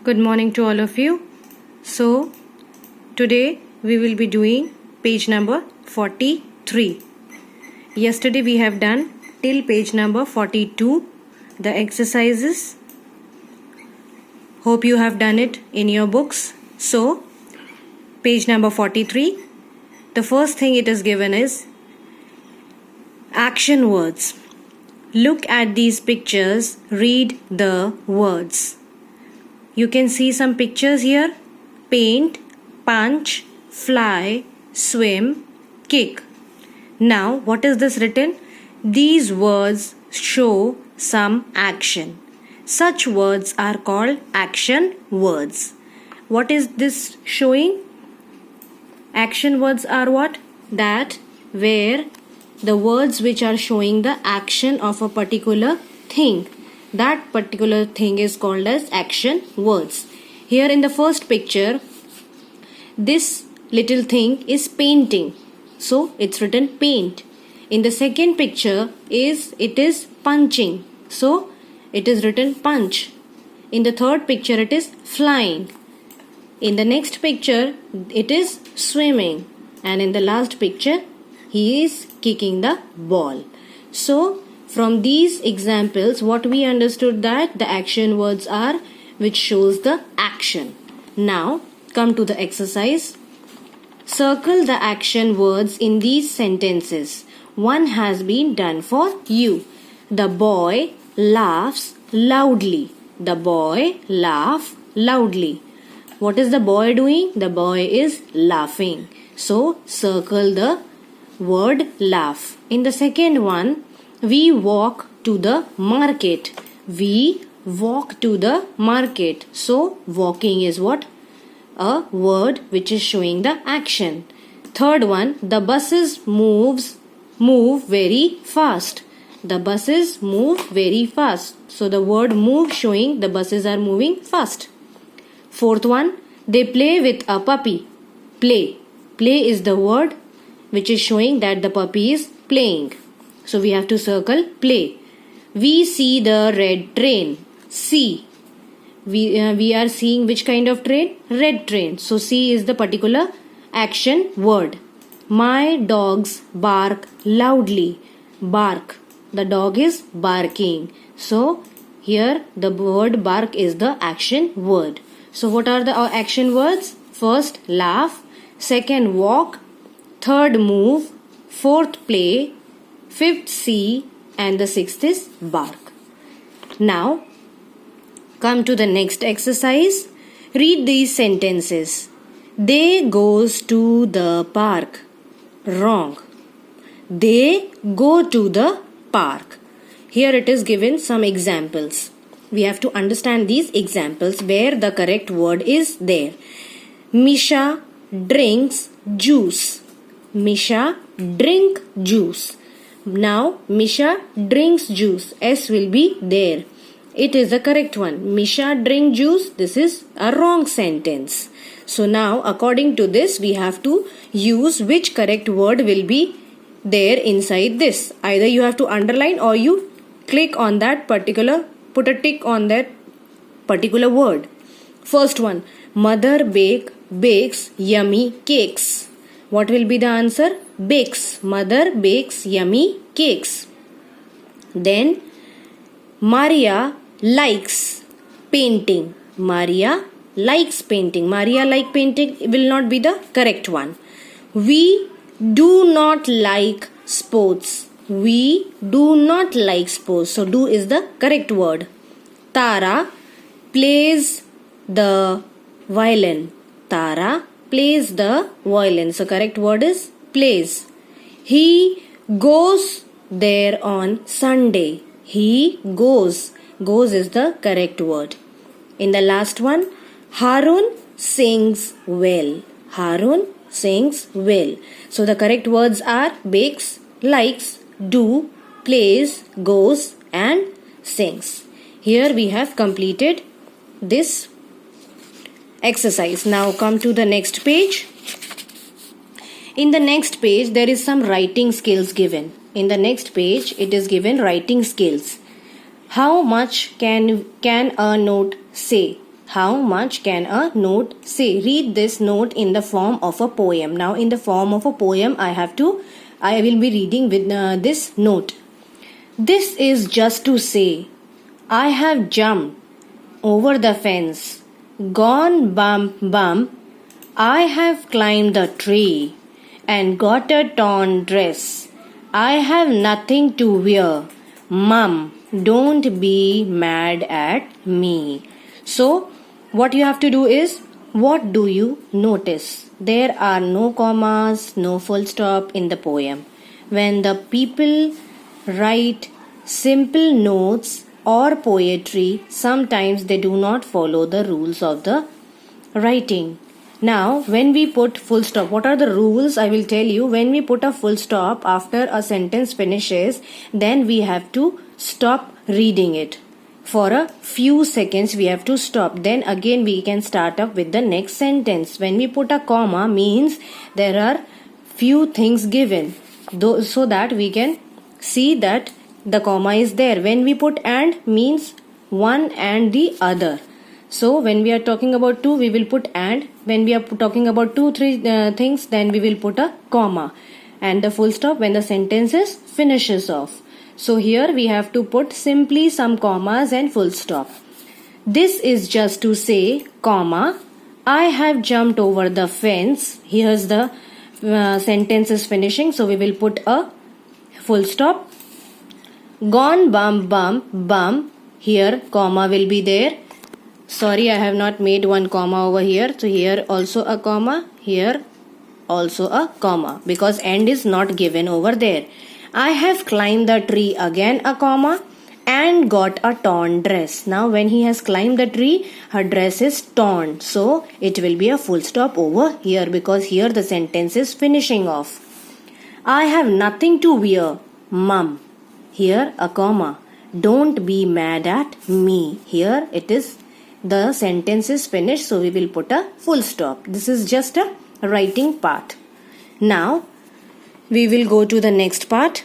Good morning to all of you. So, today we will be doing page number 43. Yesterday we have done till page number 42 the exercises. Hope you have done it in your books. So, page number 43. The first thing it is given is action words. Look at these pictures, read the words. You can see some pictures here. Paint, punch, fly, swim, kick. Now, what is this written? These words show some action. Such words are called action words. What is this showing? Action words are what? That where the words which are showing the action of a particular thing. That particular thing is called as action words. Here in the first picture, this little thing is painting. So it's written paint. In the second picture it is punching. So it is written punch. In the third picture it is flying. In the next picture it is swimming. And in the last picture he is kicking the ball. So from these examples, what we understood that the action words are which shows the action. Now, come to the exercise. Circle the action words in these sentences. One has been done for you. The boy laughs loudly. The boy laughs loudly. What is the boy doing? The boy is laughing. So, circle the word laugh. In the second one, we walk to the market. We walk to the market. So, walking is what? A word which is showing the action. Third one, the buses move very fast. The buses move very fast. So, the word move showing the buses are moving fast. Fourth one, they play with a puppy. Play. Play is the word which is showing that the puppy is playing. So we have to circle play. We see the red train. See. We are seeing which kind of train? Red train. So see is the particular action word. My dogs bark loudly. Bark. The dog is barking. So here the word bark is the action word. So what are the action words? First laugh. Second walk. Third move. Fourth play. Fifth see, and the sixth is bark. Now, come to the next exercise. Read these sentences. They goes to the park. Wrong. They go to the park. Here it is given some examples. We have to understand these examples where the correct word is there. Misha drinks juice. Misha drink juice. Now, Misha drinks juice. S will be there. It is the correct one. Misha drink juice. This is a wrong sentence. So now, according to this, we have to use which correct word will be there inside this. Either you have to underline or you click on that particular, put a tick on that particular word. First one, mother bakes yummy cakes. What will be the answer? Bakes. Mother bakes yummy cakes. Then, Maria likes painting. Maria likes painting. Maria like painting will not be the correct one. We do not like sports. We do not like sports. So, do is the correct word. Tara plays the violin. Tara plays the violin. So correct word is plays. He goes there on Sunday. He goes. Goes is the correct word. In the last one, Harun sings well. Harun sings well. So the correct words are bakes, likes, do, plays, goes and sings. Here we have completed this exercise. Now come to the next page. In the next page there is some writing skills given. In the next page it is given writing skills. How much can a note say? How much can a note say? Read this note in the form of a poem. Now in the form of a poem I will be reading with this note. This is just to say, I have jumped over the fence, gone bump bump. I have climbed the tree and got a torn dress. I have nothing to wear. Mum, don't be mad at me. So, what you have to do is, what do you notice? There are no commas, no full stop in the poem. When the people write simple notes or poetry, sometimes they do not follow the rules of the writing. Now, when we put full stop, what are the rules? I will tell you. When we put a full stop after a sentence finishes, then we have to stop reading it. For a few seconds we have to stop. Then again we can start up with the next sentence. When we put a comma, means there are few things given, so that we can see that the comma is there. When we put and, means one and the other. So when we are talking about two, we will put and. When we are talking about two, three things, then we will put a comma and the full stop when the sentence is finishes off. So here we have to put simply some commas and full stop. This is just to say, comma, I have jumped over the fence. Here's the sentence is finishing, so we will put a full stop. Gone bump bump bump. Here comma will be there. Sorry, I have not made one comma over here. So here also a comma, here also a comma, because end is not given over there. I have climbed the tree, again a comma, and got a torn dress. Now when he has climbed the tree, her dress is torn. So it will be a full stop over here, because here the sentence is finishing off. I have nothing to wear, mum. Here a comma. Don't be mad at me. Here it is, the sentence is finished, so we will put a full stop. This is just a writing part. Now we will go to the next part.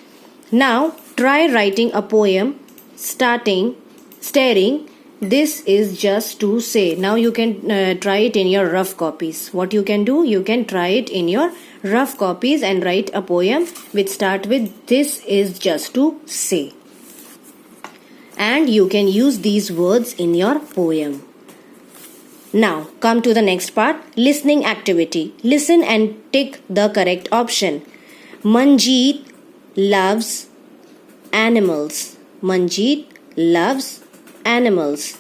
Now try writing a poem staring. This is just to say. Now you can try it in your rough copies. What you can do, you can try it in your rough copies and write a poem which start with this is just to say. And you can use these words in your poem. Now come to the next part, listening activity. Listen and tick the correct option. Manjeet loves animals. Manjeet loves animals.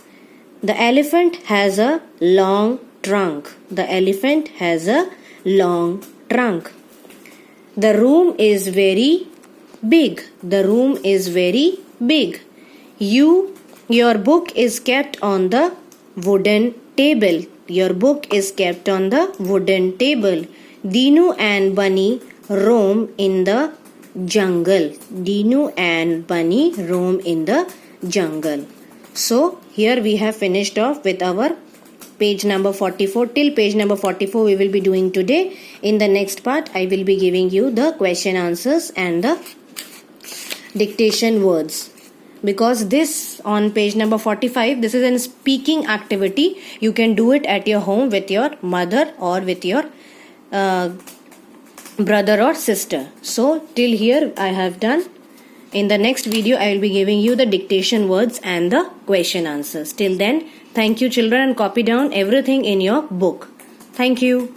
The elephant has a long trunk. The elephant has a long trunk. The room is very big. The room is very big. Your book is kept on the wooden table. Your book is kept on the wooden table. Dinu and Bunny roam in the jungle. Dinu and Bunny roam in the jungle. So here we have finished off with our page number 44. Till page number 44 we will be doing today. In the next part I will be giving you the question answers and the dictation words. Because this on page number 45, this is a speaking activity. You can do it at your home with your mother or with your brother or sister. So till here I have done. In the next video I will be giving you the dictation words and the question answers. Till then, thank you children, and copy down everything in your book. Thank you.